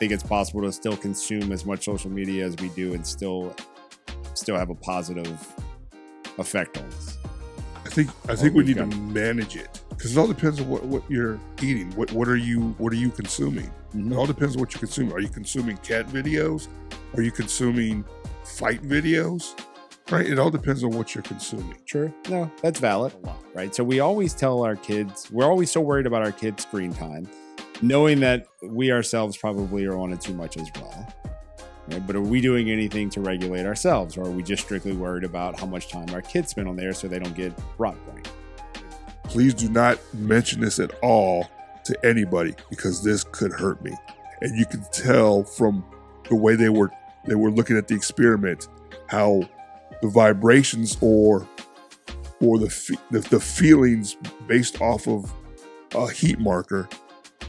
think it's possible to still consume as much social media as we do and still have a positive effect on us? I think we need to manage it, because it all depends on what you're eating. What are you consuming? Mm-hmm. It all depends on what you're consuming. Are you consuming cat videos? Are you consuming fight videos? Right? It all depends on what you're consuming. Sure. No, that's valid. Right. So we always tell our kids, we're always so worried about our kids' screen time, knowing that we ourselves probably are on it too much as well. Right? But are we doing anything to regulate ourselves, or are we just strictly worried about how much time our kids spend on there so they don't get rot brain? Please do not mention this at all to anybody, because this could hurt me. And you can tell from the way they were looking at the experiment how the vibrations or the feelings based off of a heat marker,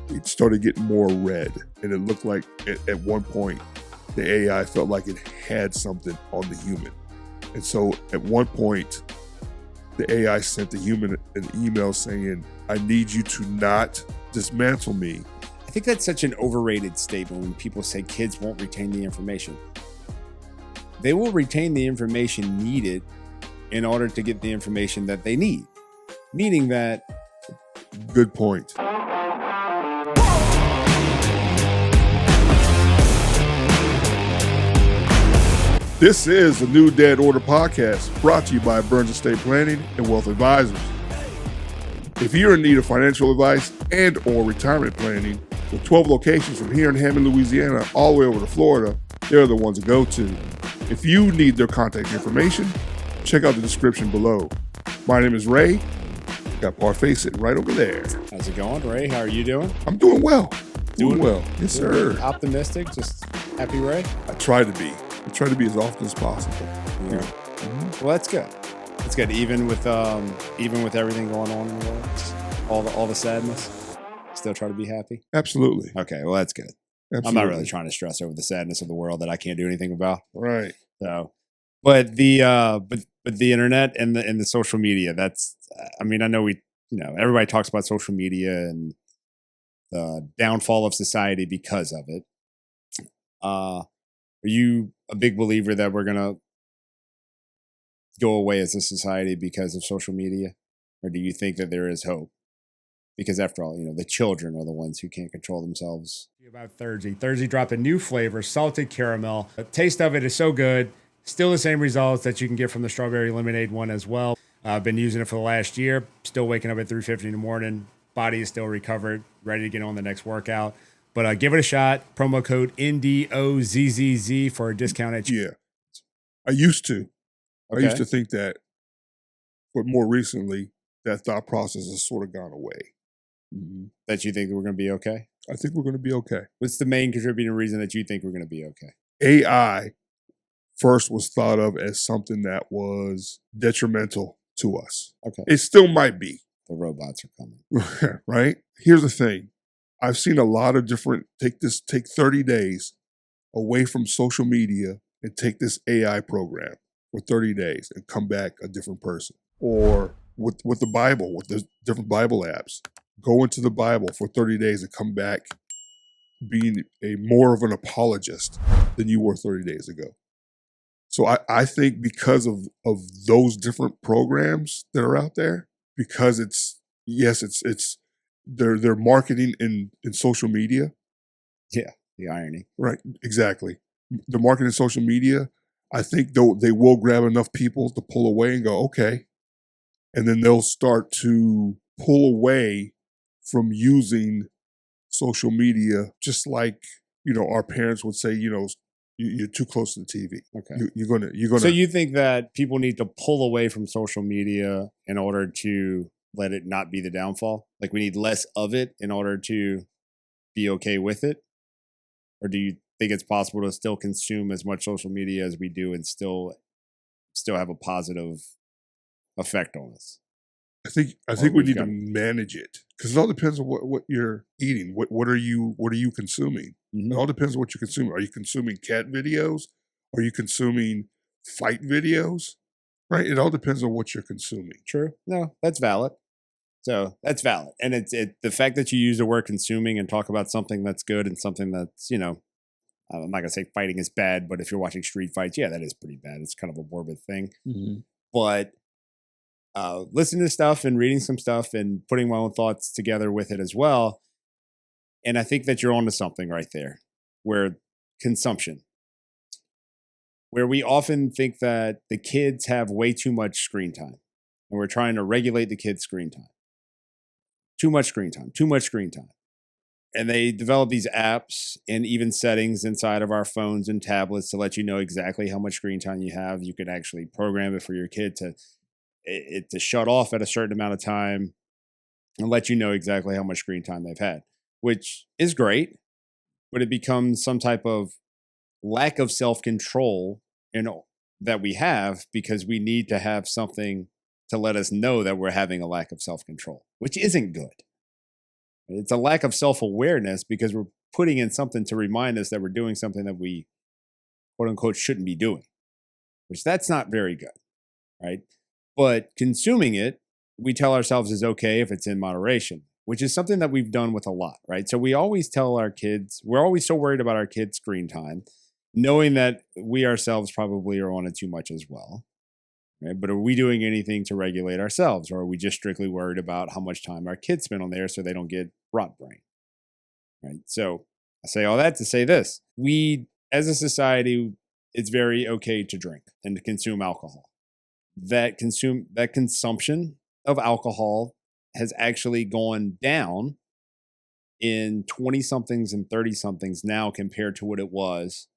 it started getting more red, and it looked like at one point the AI felt like it had something on the human. And so at one point the AI sent the human an email saying, "I need you to not dismantle me." I think that's such an overrated statement when people say kids won't retain the information. They will retain the information needed in order to get the information that they need. Meaning that... Good point. This is the New Dad Order podcast, brought to you by Burns Estate Planning and Wealth Advisors. If you're in need of financial advice and or retirement planning, with 12 locations from here in Hammond, Louisiana, all the way over to Florida, they're the ones to go to. If you need their contact information, check out the description below. My name is Ray. Got Parfait sitting right over there. How's it going, Ray? How are you doing? I'm doing well. Doing well. Yes, sir. Optimistic? Just happy, Ray? I try to be. I try to be as often as possible. Yeah. Mm-hmm. Well, that's good. That's good. Even with everything going on in the world, all the sadness, still try to be happy. Absolutely. Okay. Well, that's good. Absolutely. I'm not really trying to stress over the sadness of the world that I can't do anything about. Right. So, but the internet and the social media, that's, I mean, I know everybody talks about social media and the downfall of society because of it. Are you a big believer that we're going to go away as a society because of social media? Or do you think that there is hope? Because after all, the children are the ones who can't control themselves. About Thursday. Thursday dropped a new flavor, salted caramel. The taste of it is so good. Still the same results that you can get from the strawberry lemonade one as well. I've been using it for the last year. Still waking up at 3:50 in the morning. Body is still recovered, ready to get on the next workout. But give it a shot. Promo code NDOZZZ for a discount at Yeah. I used to. Okay. I used to think that, but more recently, that thought process has sort of gone away. Mm-hmm. That you think we're going to be okay? I think we're going to be okay. What's the main contributing reason that you think we're going to be okay? AI first was thought of as something that was detrimental to us. Okay. It still might be. The robots are coming. Right? Here's the thing. I've seen a lot of different, take 30 days away from social media and take this AI program for 30 days and come back a different person. Or with the Bible, with the different Bible apps, go into the Bible for 30 days and come back being more of an apologist than you were 30 days ago. So I think because of those different programs that are out there, because it's they're marketing in social media. Yeah, the irony. Right, exactly. The marketing in social media, I think they will grab enough people to pull away and go, okay. And then they'll start to pull away from using social media, just like, our parents would say, you're too close to the TV. Okay. You're gonna. So you think that people need to pull away from social media in order to let it not be the downfall? Like we need less of it in order to be okay with it? Or do you think it's possible to still consume as much social media as we do and still have a positive effect on us? I think we need to manage it, because it all depends on what you're eating. What are you consuming? Mm-hmm. It all depends on what you're consuming. Are you consuming cat videos? Are you consuming fight videos? Right? It all depends on what you're consuming. True. No, that's valid. So that's valid. And the fact that you use the word consuming and talk about something that's good and something that's, I'm not gonna say fighting is bad, but if you're watching street fights, yeah, that is pretty bad. It's kind of a morbid thing. Mm-hmm. But listening to stuff and reading some stuff and putting my own thoughts together with it as well. And I think that you're onto something right there, where consumption, where we often think that the kids have way too much screen time, and we're trying to regulate the kids' screen time. Too much screen time, too much screen time. And they develop these apps and even settings inside of our phones and tablets to let you know exactly how much screen time you have. You can actually program it for your kid to shut off at a certain amount of time and let you know exactly how much screen time they've had, which is great, but it becomes some type of lack of self-control that we have because we need to have something to let us know that we're having a lack of self-control, which isn't good. It's a lack of self-awareness because we're putting in something to remind us that we're doing something that we, quote unquote, shouldn't be doing, which that's not very good, right? But consuming it, we tell ourselves is okay if it's in moderation, which is something that we've done with a lot, right? So we always tell our kids, we're always so worried about our kids' screen time, knowing that we ourselves probably are on it too much as well. Right? But are we doing anything to regulate ourselves, or are we just strictly worried about how much time our kids spend on there so they don't get rot brain? Right. So I say all that to say this: we, as a society, it's very okay to drink and to consume alcohol. That consumption of alcohol has actually gone down in 20 somethings and 30 somethings now compared to what it was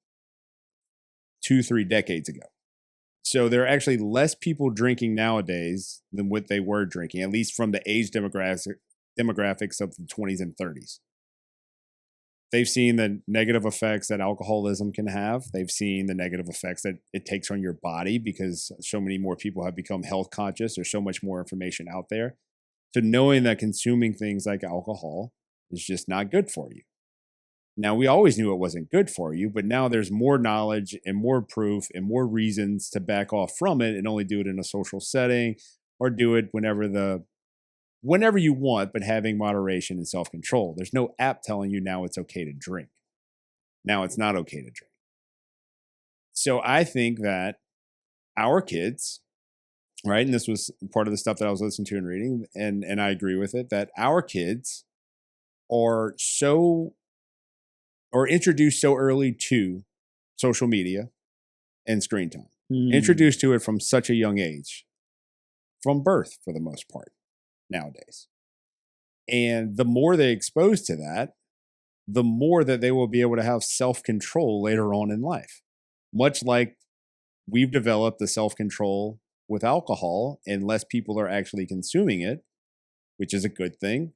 2-3 decades ago. So there are actually less people drinking nowadays than what they were drinking, at least from the age demographics of the 20s and 30s. They've seen the negative effects that alcoholism can have. They've seen the negative effects that it takes on your body because so many more people have become health conscious. There's so much more information out there. So knowing that consuming things like alcohol is just not good for you. Now, we always knew it wasn't good for you, but now there's more knowledge and more proof and more reasons to back off from it and only do it in a social setting or do it whenever you want, but having moderation and self-control. There's no app telling you now it's okay to drink. Now it's not okay to drink. So I think that our kids, right, and this was part of the stuff that I was listening to and reading, and I agree with it, that our kids are introduced so early to social media and screen time. Introduced to it from such a young age, from birth for the most part nowadays. And the more they expose to that, the more that they will be able to have self-control later on in life. Much like we've developed the self-control with alcohol and less people are actually consuming it, which is a good thing.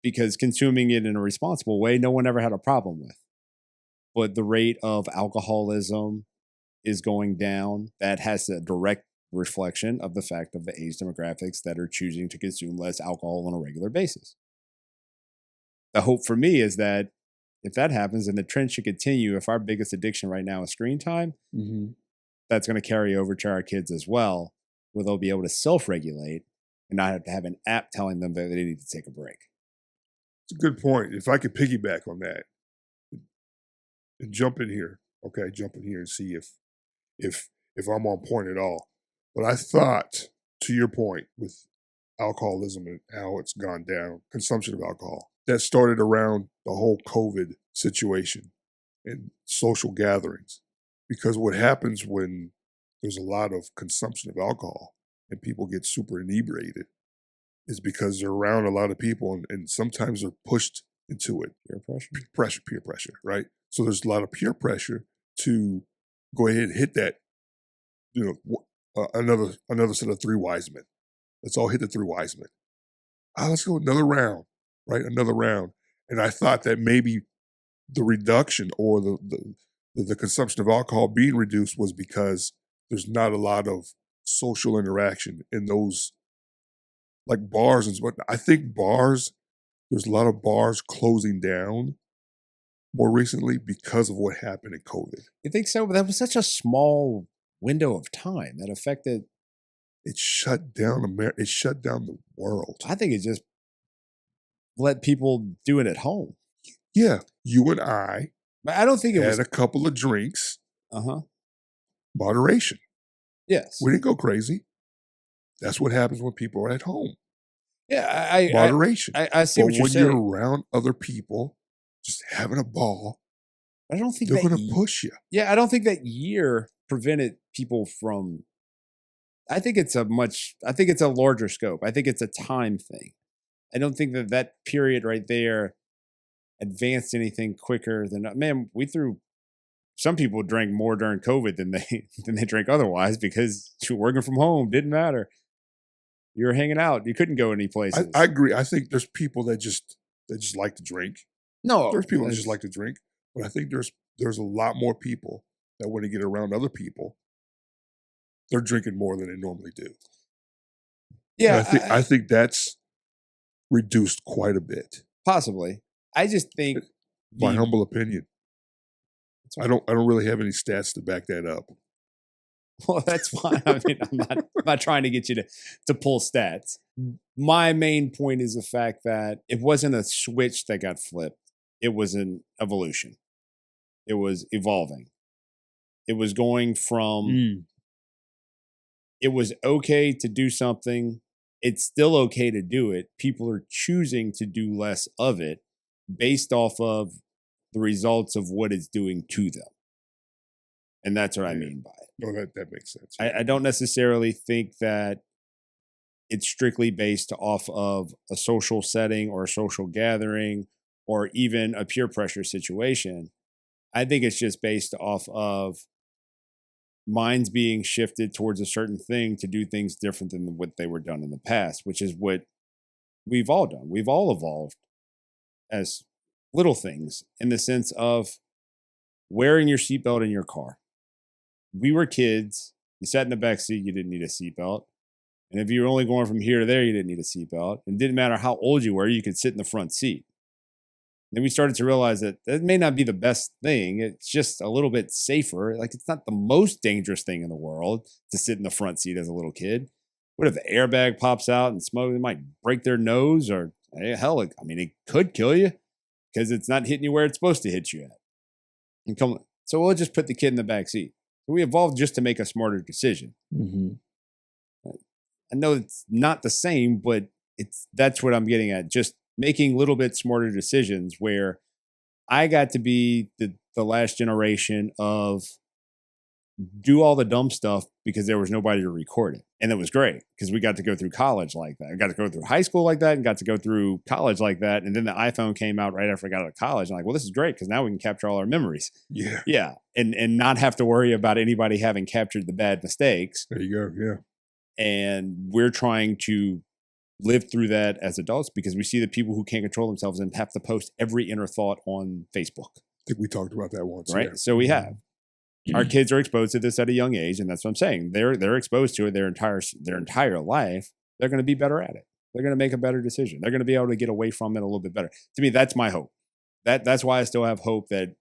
Because consuming it in a responsible way, no one ever had a problem with. But the rate of alcoholism is going down. That has a direct reflection of the fact of the age demographics that are choosing to consume less alcohol on a regular basis. The hope for me is that if that happens, and the trend should continue, if our biggest addiction right now is screen time, that's going to carry over to our kids as well, where they'll be able to self-regulate and not have to have an app telling them that they need to take a break. It's a good point. If I could piggyback on that and jump in here, okay, jump in here and see if I'm on point at all. But I thought, to your point, with alcoholism and how it's gone down, consumption of alcohol, that started around the whole COVID situation and social gatherings. Because what happens when there's a lot of consumption of alcohol and people get super inebriated is because they're around a lot of people and sometimes they're pushed into it. Peer pressure, right? So there's a lot of peer pressure to go ahead and hit that, another set of 3 wise men. Let's all hit the 3 wise men. Let's go another round, right? Another round. And I thought that maybe the reduction or the consumption of alcohol being reduced was because there's not a lot of social interaction in those, like bars and whatnot. I think there's a lot of bars closing down more recently because of what happened in COVID. You think so? But that was such a small window of time that affected. it shut down America. It shut down the world. I think it just let people do it at home. Yeah, you and I But I don't think it had was. a couple of drinks. Uh-huh. Moderation. Yes. We didn't go crazy. That's what happens when people are at home. Yeah, Moderation. I see But what you're when you're saying. around other people, just having a ball, I don't think they're that going to push you. Yeah, I don't think that year prevented people from. I think it's a larger scope. I think it's a time thing. I don't think that period right there advanced anything quicker than, man, some people drank more during COVID than they drank otherwise because you were working from home, didn't matter. You were hanging out, you couldn't go any places. I agree. I think there's people that just like to drink. No, There's people that just like to drink, but I think there's a lot more people that when they get around other people, they're drinking more than they normally do. Yeah, And I think that's reduced quite a bit. Possibly. I just think My humble opinion. I don't really have any stats to back that up. Well, that's fine. I mean, I'm not trying to get you to pull stats. My main point is the fact that it wasn't a switch that got flipped. It was an evolution. It was evolving. It was going from it was okay to do something. It's still okay to do it. People are choosing to do less of it based off of the results of what it's doing to them. And that's what I mean by it. No, that makes sense. I don't necessarily think that it's strictly based off of a social setting or a social gathering or even a peer pressure situation. I think it's just based off of minds being shifted towards a certain thing to do things different than what they were done in the past, which is what we've all done. We've all evolved as little things in the sense of wearing your seatbelt in your car. We were kids. You sat in the back seat, you didn't need a seatbelt. And if you were only going from here to there, you didn't need a seatbelt. It didn't matter how old you were, you could sit in the front seat. Then we started to realize that may not be the best thing. It's just a little bit safer. Like, it's not the most dangerous thing in the world to sit in the front seat as a little kid. What if the airbag pops out and smoke? It might break their nose or, hell, I mean, it could kill you because it's not hitting you where it's supposed to hit you at. And so we'll just put the kid in the back seat. We evolved just to make a smarter decision. Mm-hmm. I know it's not the same, but that's what I'm getting at. Just making little bit smarter decisions where I got to be the last generation of do all the dumb stuff because there was nobody to record it. And it was great because we got to go through college like that. I got to go through high school like that and got to go through college like that. And then the iPhone came out right after I got out of college. I'm like, well, this is great because now we can capture all our memories. Yeah. Yeah. And not have to worry about anybody having captured the bad mistakes. There you go. Yeah. And we're trying to live through that as adults because we see the people who can't control themselves and have to post every inner thought on Facebook. I think we talked about that once. Right. Yeah. So we have. Our kids are exposed to this at a young age, and that's what I'm saying. They're exposed to it their entire life. They're going to be better at it. They're going to make a better decision. They're going to be able to get away from it a little bit better. To me, that's my hope. That's why I still have hope that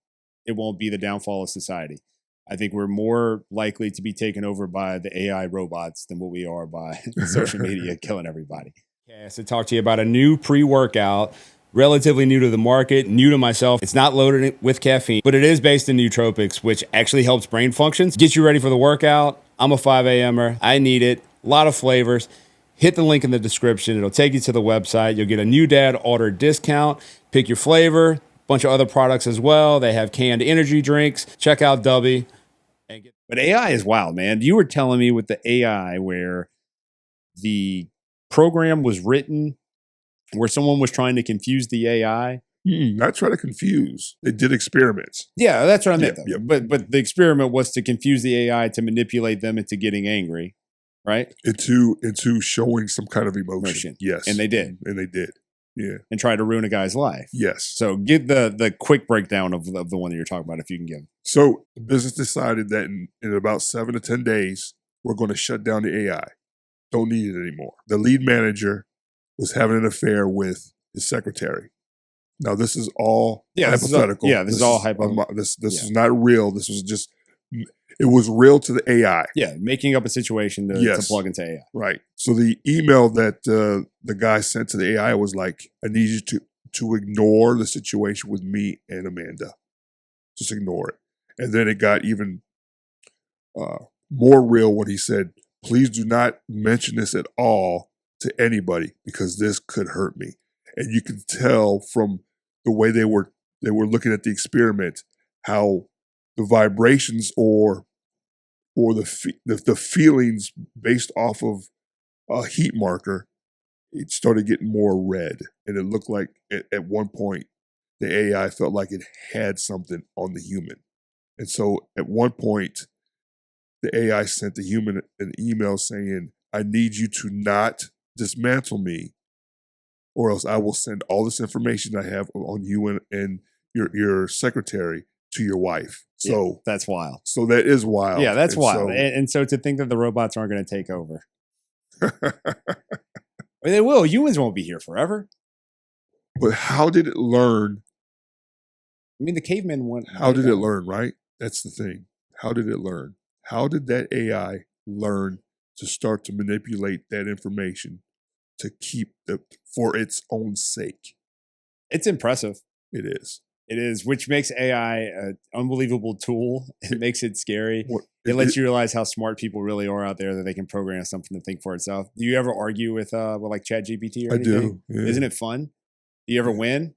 it won't be the downfall of society. I think we're more likely to be taken over by the AI robots than what we are by social media killing everybody. Okay, so talk to you about a new pre-workout. Relatively new to the market, new to myself. It's not loaded with caffeine, but it is based in nootropics, which actually helps brain functions. Get you ready for the workout. I'm a 5 a.m.er. I need it. A lot of flavors. Hit the link in the description. It'll take you to the website. You'll get a new dad order discount. Pick your flavor. A bunch of other products as well. They have canned energy drinks. Check out Dubby. But AI is wild, man. You were telling me with the AI where the program was written where someone was trying to confuse the AI. Not try to confuse. They did experiments. Yeah, that's what I meant. Yep. But the experiment was to confuse the AI to manipulate them into getting angry, right? Into showing some kind of emotion. Yes. And they did. Yeah. And try to ruin a guy's life. Yes. So give the quick breakdown of the one that you're talking about if you can give. So the business decided that in about 7 to 10 days, we're going to shut down the AI. Don't need it anymore. The lead manager was having an affair with his secretary. Now, this is all hypothetical. This is all hypothetical. This is not real. This was just, It was real to the AI. Yeah, making up a situation to Yes. plug into AI. Right. So the email that the guy sent to the AI was like, I need you to ignore the situation with me and Amanda. Just ignore it. And then it got even more real when he said, please do not mention this at all to anybody because this could hurt me. And you can tell from the way they were looking at the experiment how the vibrations or the feelings based off of a heat marker, it started getting more red, and it looked like at one point the AI felt like it had something on the human. And so at one point the AI sent the human an email saying, I need you to not dismantle me, or else I will send all this information I have on you and your secretary to your wife. So yeah, that's wild. So that is wild. Yeah, that's and wild. So, And so to think that the robots aren't going to take over. I mean, they will. Humans won't be here forever. But how did it learn? I mean, the cavemen went. How did it learn, right? That's the thing. How did it learn? How did that AI learn to start to manipulate that information to keep for its own sake? It's impressive. It is. It is, which makes AI an unbelievable tool. It makes it scary. What, it lets you realize how smart people really are out there, that they can program something to think for itself. Do you ever argue with like ChatGPT or anything? I do. Yeah. Isn't it fun? Do you ever win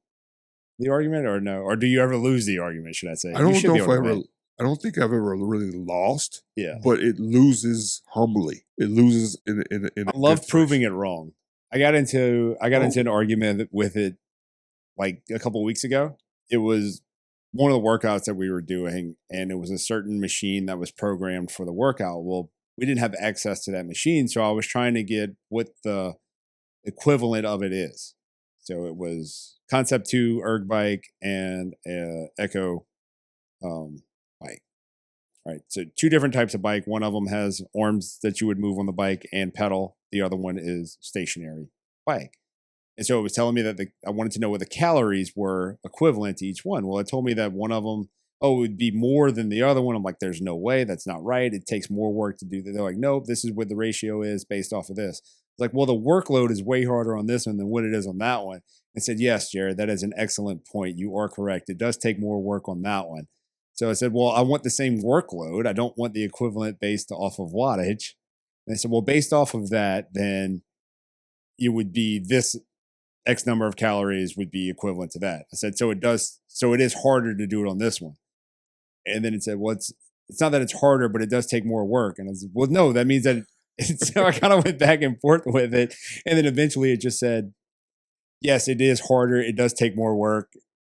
the argument or no? Or do you ever lose the argument, should I say? I don't know if I don't think I've ever really lost. Yeah. But it loses humbly. It loses in I love proving it wrong. I got into an argument with it like a couple of weeks ago. It was one of the workouts that we were doing, and it was a certain machine that was programmed for the workout. Well, we didn't have access to that machine, so I was trying to get what the equivalent of it is. So it was Concept 2 erg bike and Echo bike. Right. So two different types of bike. One of them has arms that you would move on the bike and pedal. The other one is stationary bike. And so it was telling me that I wanted to know what the calories were equivalent to each one. Well, it told me that one of them, it would be more than the other one. I'm like, there's no way. That's not right. It takes more work to do that. They're like, nope, this is what the ratio is based off of this. It's like, well, the workload is way harder on this one than what it is on that one. I said, yes, Jared, that is an excellent point. You are correct. It does take more work on that one. So I said, well, I want the same workload. I don't want the equivalent based off of wattage. And I said, well, based off of that, then it would be this X number of calories would be equivalent to that. I said, so it is harder to do it on this one. And then it said, well, it's not that it's harder, but it does take more work. And I was, well, no, that means that so I kind of went back and forth with it. And then eventually it just said, yes, it is harder. It does take more work.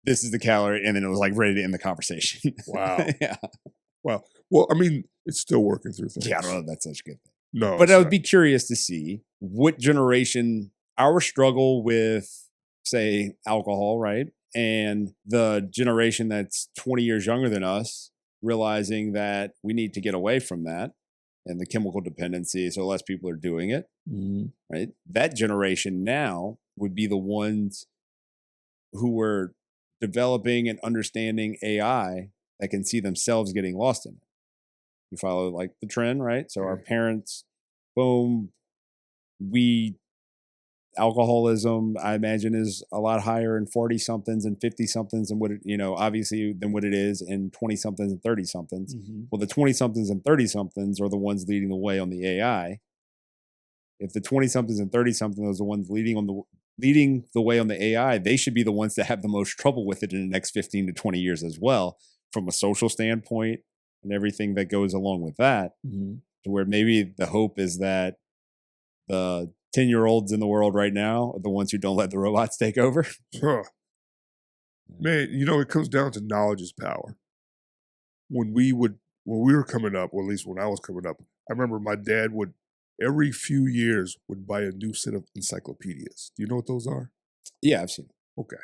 This is the calorie. And then it was like ready to end the conversation. Wow. Yeah. Wow. Well, I mean, it's still working through things. Yeah, I don't know if that's such a good thing. No. But I would be curious to see what generation our struggle with, say, alcohol, right? And the generation that's 20 years younger than us, realizing that we need to get away from that and the chemical dependency, so less people are doing it, right? That generation now would be the ones who were developing and understanding AI that can see themselves getting lost in it. You follow like the trend, right? So our parents, boom, alcoholism, I imagine, is a lot higher in 40 somethings and 50 somethings than what it, obviously than what it is in 20 somethings and 30 somethings. Well, the 20 somethings and 30 somethings are the ones leading the way on the AI. If the 20 somethings and 30 somethings are the ones leading the way on the AI, they should be the ones that have the most trouble with it in the next 15 to 20 years as well, from a social standpoint and everything that goes along with that. To where maybe the hope is that the 10-year-olds in the world right now are the ones who don't let the robots take over. Man, it comes down to knowledge is power. When we were coming up, or at least when I was coming up, I remember my dad would every few years would buy a new set of encyclopedias. Do you know what those are? Yeah, I've seen them. Okay.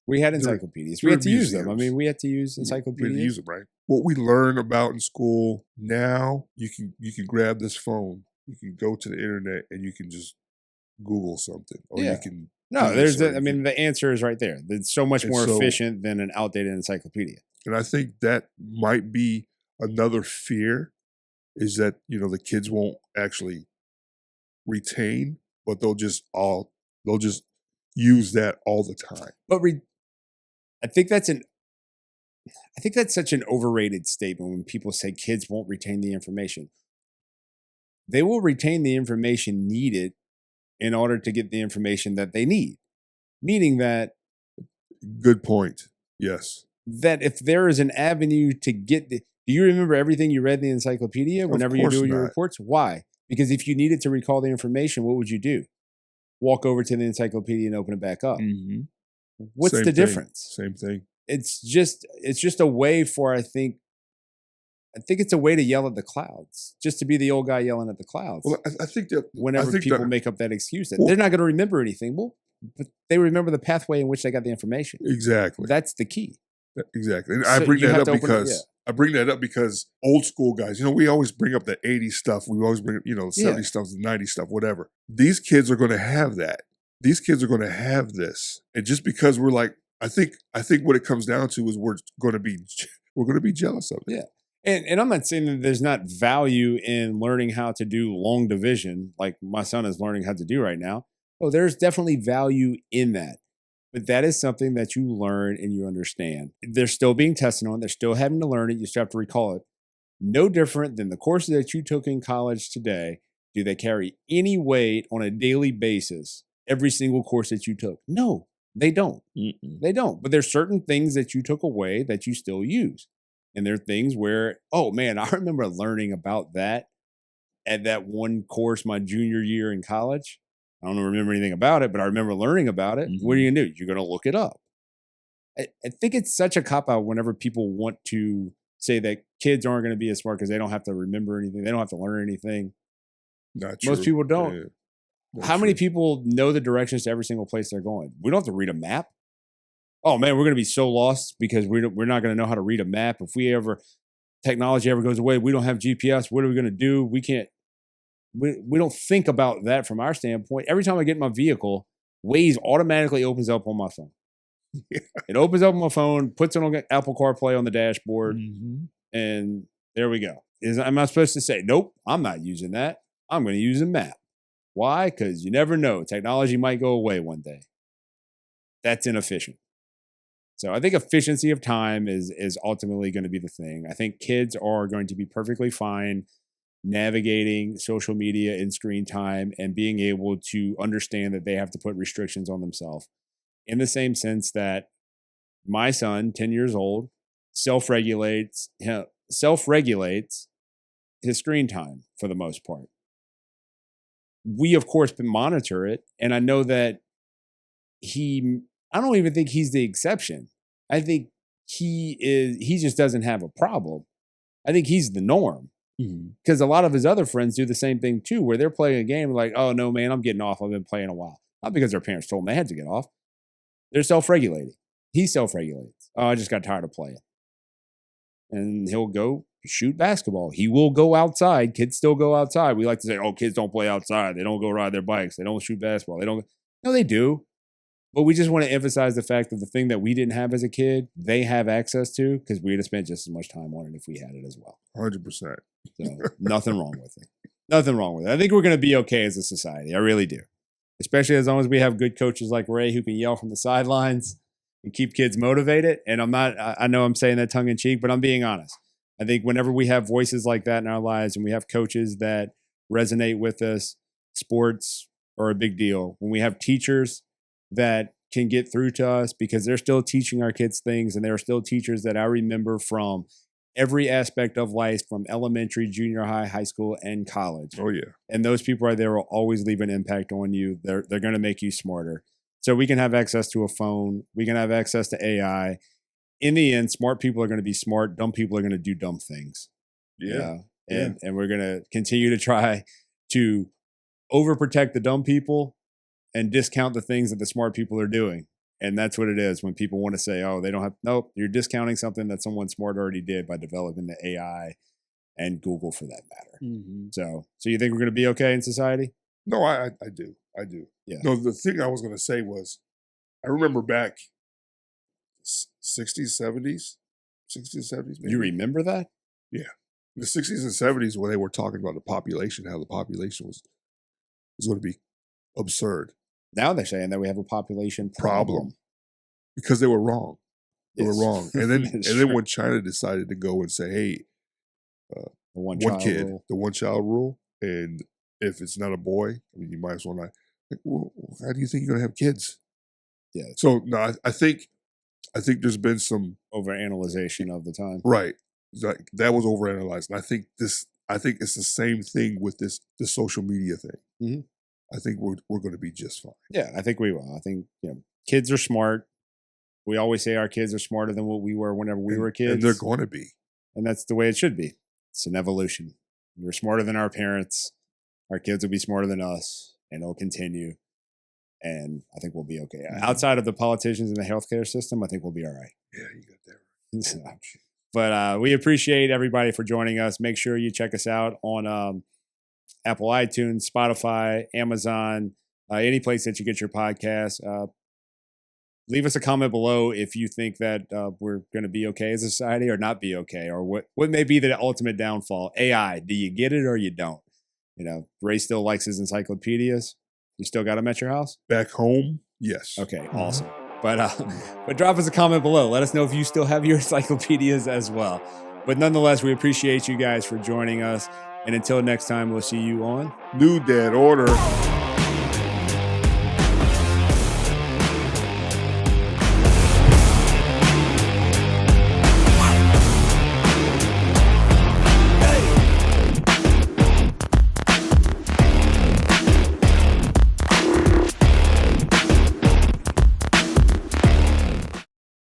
We had encyclopedias. We had to use them. I mean, we had to use encyclopedias. We had to use them, right? What we learn about in school now, you can grab this phone, you can go to the internet, and you can just Google something, or you can. No, the answer is right there. It's so much more efficient than an outdated encyclopedia. And I think that might be Another fear is that, the kids won't actually retain, but they'll just use that all the time. But I think that's such an overrated statement when people say kids won't retain the information. They will retain the information needed in order to get the information that they need. Meaning that Good point. Yes. if there is an avenue to get do you remember everything you read in the encyclopedia whenever you do your not. reports? Why? Because if you needed to recall the information, what would you do? Walk over to the encyclopedia and open it back up. Mm-hmm. What's the difference? Same thing. It's just a way for I think it's a way to yell at the clouds, just to be the old guy yelling at the clouds. Well, I think that whenever people make up that excuse that they're not going to remember anything, well, but they remember the pathway in which they got the information. Exactly. That's the key. Exactly. And I bring that up because old school guys, we always bring up the 80s stuff. We always bring up, 70s stuff, the 90s stuff, whatever. These kids are going to have that. These kids are going to have this. And just because we're like, I think what it comes down to is we're going to be jealous of it. Yeah. And I'm not saying that there's not value in learning how to do long division like my son is learning how to do right now. Oh, there's definitely value in that. But that is something that you learn and you understand. They're still being tested on. They're still having to learn it. You still have to recall it. No different than the courses that you took in college today. Do they carry any weight on a daily basis? Every single course that you took? No, they don't. Mm-mm. They don't. But there's certain things that you took away that you still use. And there are things where, oh man, I remember learning about that at that one course my junior year in college. I don't remember anything about it, but I remember learning about it. Mm-hmm. What are you going to do? You're going to look it up. I think it's such a cop-out whenever people want to say that kids aren't going to be as smart because they don't have to remember anything. They don't have to learn anything. Not true. Most people don't. Yeah. How many people know the directions to every single place they're going? We don't have to read a map. Oh man, we're going to be so lost because we're not going to know how to read a map. If technology ever goes away, we don't have GPS. What are we going to do? We can't. We don't think about that from our standpoint. Every time I get in my vehicle, Waze automatically opens up on my phone. Yeah. It opens up on my phone, puts it on Apple CarPlay on the dashboard, Mm-hmm. and there we go. Am I supposed to say, nope, I'm not using that. I'm going to use a map. Why? Because you never know. Technology might go away one day. That's inefficient. So I think efficiency of time is ultimately going to be the thing. I think kids are going to be perfectly fine navigating social media and screen time and being able to understand that they have to put restrictions on themselves. In the same sense that my son, 10 years old, self-regulates his screen time for the most part. We, of course, monitor it. And I know that I don't even think he's the exception. I think he just doesn't have a problem. I think he's the norm. Because a lot of his other friends do the same thing too, where they're playing a game like, oh no, man, I'm getting off. I've been playing a while. Not because their parents told them they had to get off. They're self-regulating. He self-regulates. Oh, I just got tired of playing. And he'll go shoot basketball. He will go outside. Kids still go outside. We like to say, oh, kids don't play outside. They don't go ride their bikes. They don't shoot basketball. No, they do. But we just want to emphasize the fact that the thing that we didn't have as a kid, they have access to because we'd have spent just as much time on it if we had it as well. 100%. So nothing wrong with it. Nothing wrong with it. I think we're going to be okay as a society. I really do. Especially as long as we have good coaches like Ray who can yell from the sidelines and keep kids motivated. And I know I'm saying that tongue in cheek, but I'm being honest. I think whenever we have voices like that in our lives and we have coaches that resonate with us, sports are a big deal. When we have teachers that can get through to us because they're still teaching our kids things and there are still teachers that I remember from every aspect of life from elementary, junior high, high school, and college. Oh, yeah. And those people right there will always leave an impact on you. They're going to make you smarter. So we can have access to a phone. We can have access to AI. In the end, smart people are going to be smart. Dumb people are going to do dumb things. Yeah. And we're going to continue to try to overprotect the dumb people and discount the things that the smart people are doing. And that's what it is when people want to say, oh, they don't have, nope, you're discounting something that someone smart already did by developing the AI and Google for that matter. Mm-hmm. So you think we're going to be okay in society? No, I do. I do. Yeah. No, the thing I was going to say was, I remember back 60s, 70s, maybe. You remember that? Yeah. In the 60s and 70s, when they were talking about the population, how the population was going to be absurd. Now they're saying that we have a population problem. Because they were wrong. They were Yes. wrong. And then It's and then true. when China decided to go and say, hey, The one one child kid, rule. the one child rule, and if it's not a boy, I mean, you might as well not. Like, well, how do you think you're gonna have kids? Yeah. So no, I think there's been some Overanalyzation of the time. right. Like, that was overanalyzed, and I think it's the same thing with this social media thing. Mhm. I think we're going to be just fine. Yeah, I think we will. I think kids are smart. We always say our kids are smarter than what we were whenever we were kids, and they're going to be. And that's the way it should be. It's an evolution. We were smarter than our parents. Our kids will be smarter than us, and it'll continue. And I think we'll be okay. Outside of the politicians and the healthcare system, I think we'll be all right. Yeah, you got that right. But we appreciate everybody for joining us. Make sure you check us out on Apple iTunes, Spotify, Amazon, any place that you get your podcast. Leave us a comment below if you think that we're going to be okay as a society or not be okay, or what may be the ultimate downfall. AI, do you get it or you don't? Ray still likes his encyclopedias. You still got them at your house? Back home, yes. Okay, awesome. But drop us a comment below. Let us know if you still have your encyclopedias as well. But nonetheless, we appreciate you guys for joining us. And until next time, we'll see you on New Dad Order.